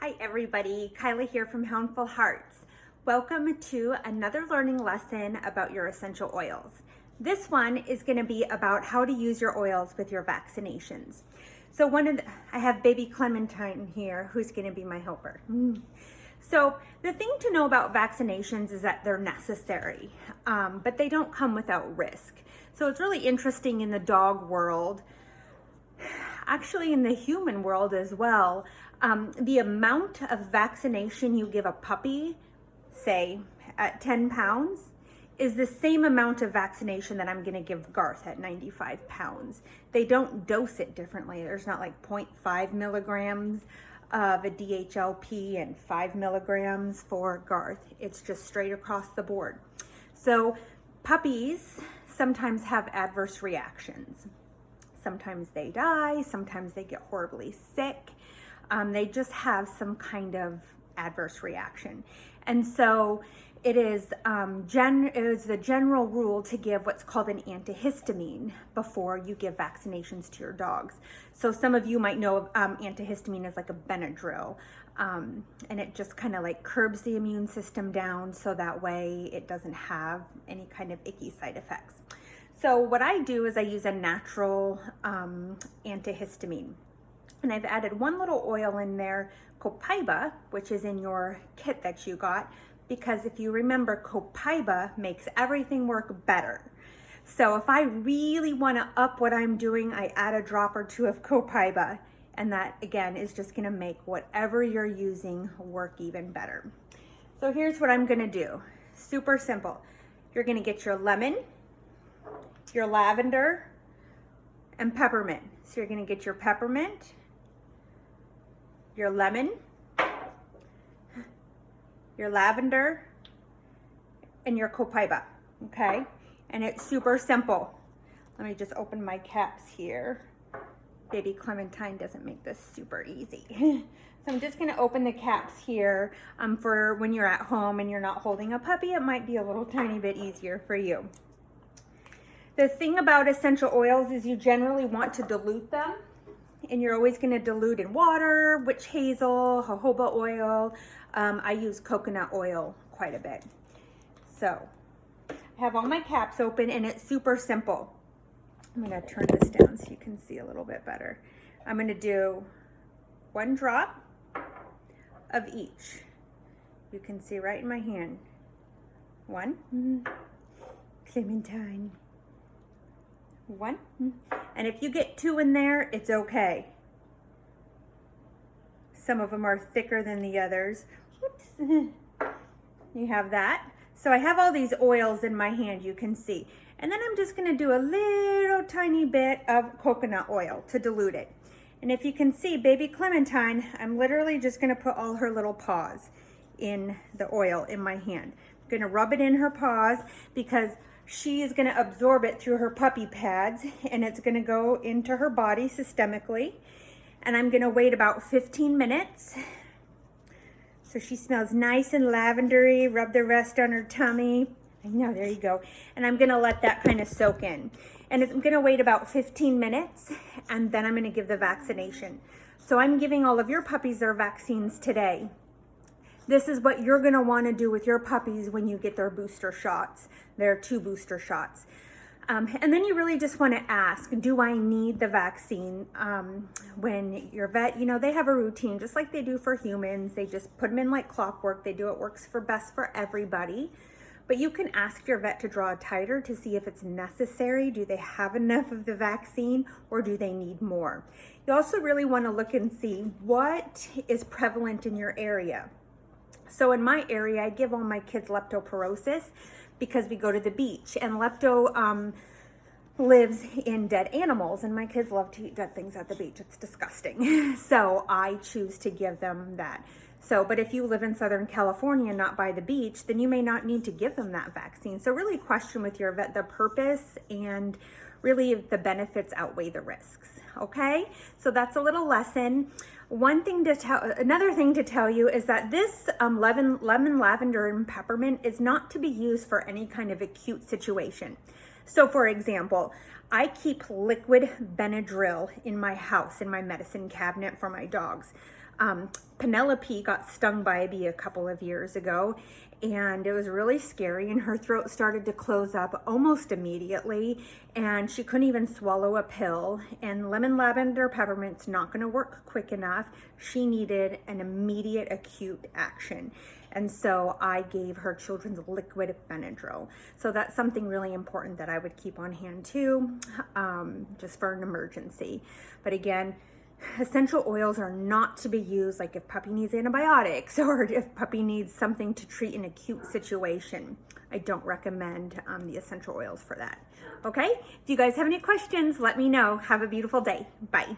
Hi everybody, Kyla here from Houndful Hearts. Welcome to another learning lesson about your essential oils. This one is going to be about how to use your oils with your vaccinations. So I have baby Clementine here who's going to be my helper. So the thing to know about vaccinations is that they're necessary, but they don't come without risk. So it's really interesting in the dog world, actually in the human world as well. The amount of vaccination you give a puppy, say at 10 pounds, is the same amount of vaccination that I'm going to give Garth at 95 pounds. They don't dose it differently. There's not like 0.5 milligrams of a DHLP and 5 milligrams for Garth. It's just straight across the board. So puppies sometimes have adverse reactions. Sometimes they die, sometimes they get horribly sick. They just have some kind of adverse reaction. And so it is the general rule to give what's called an antihistamine before you give vaccinations to your dogs. So some of you might know antihistamine is like a Benadryl, and it just kind of like curbs the immune system down so that way it doesn't have any kind of icky side effects. So what I do is I use a natural antihistamine. And I've added one little oil in there, copaiba, which is in your kit that you got, because if you remember, copaiba makes everything work better. So if I really want to up what I'm doing, I add a drop or two of copaiba, and that again is just going to make whatever you're using work even better. So here's what I'm going to do. Super simple. You're going to get your lemon, your lavender, and peppermint. So you're going to get your peppermint, your lemon, your lavender, and your copaiba, okay? And it's super simple. Let me just open my caps here. Baby Clementine doesn't make this super easy. So I'm just gonna open the caps here for when you're at home and you're not holding a puppy. It might be a little tiny bit easier for you. The thing about essential oils is you generally want to dilute them, and you're always going to dilute in water, witch hazel, jojoba oil. I use coconut oil quite a bit. So I have all my caps open and it's super simple. I'm going to turn this down so you can see a little bit better. I'm going to do 1 drop of each. You can see right in my hand. 1. Clementine. 1. And if you get 2 in there, it's okay. Some of them are thicker than the others. Whoops. You have that. So I have all these oils in my hand, you can see. And then I'm just going to do a little tiny bit of coconut oil to dilute it. And if you can see, baby Clementine, I'm literally just going to put all her little paws in the oil in my hand. I'm going to rub it in her paws because she is going to absorb it through her puppy pads, and it's going to go into her body systemically. And I'm going to wait about 15 minutes. So she smells nice and lavendery. Rub the rest on her tummy. I know, there you go. And I'm going to let that kind of soak in. And I'm going to wait about 15 minutes, and then I'm going to give the vaccination. So I'm giving all of your puppies their vaccines today. This is what you're going to want to do with your puppies when you get their booster shots, their 2 booster shots. And then you really just want to ask, do I need the vaccine? When your vet, they have a routine just like they do for humans. They just put them in like clockwork. They do what works for best for everybody. But you can ask your vet to draw a titer to see if it's necessary. Do they have enough of the vaccine or do they need more? You also really want to look and see what is prevalent in your area. So in my area, I give all my kids leptospirosis because we go to the beach, and lepto lives in dead animals, and my kids love to eat dead things at the beach. It's disgusting. So I choose to give them that. So, but if you live in Southern California, not by the beach, then you may not need to give them that vaccine. So really question with your vet the purpose, and really the benefits outweigh the risks. Okay, so that's a little lesson. Another thing to tell you is that this lemon, lavender, and peppermint is not to be used for any kind of acute situation. So for example, I keep liquid Benadryl in my house, in my medicine cabinet for my dogs. Penelope got stung by a bee a couple of years ago, and it was really scary, and her throat started to close up almost immediately, and she couldn't even swallow a pill, and lemon, lavender, peppermint's not going to work quick enough. She needed an immediate acute action. And so I gave her children's liquid Benadryl. So that's something really important that I would keep on hand too, just for an emergency. But again, essential oils are not to be used like if puppy needs antibiotics or if puppy needs something to treat an acute situation. I don't recommend the essential oils for that. Okay? If you guys have any questions, let me know. Have a beautiful day. Bye.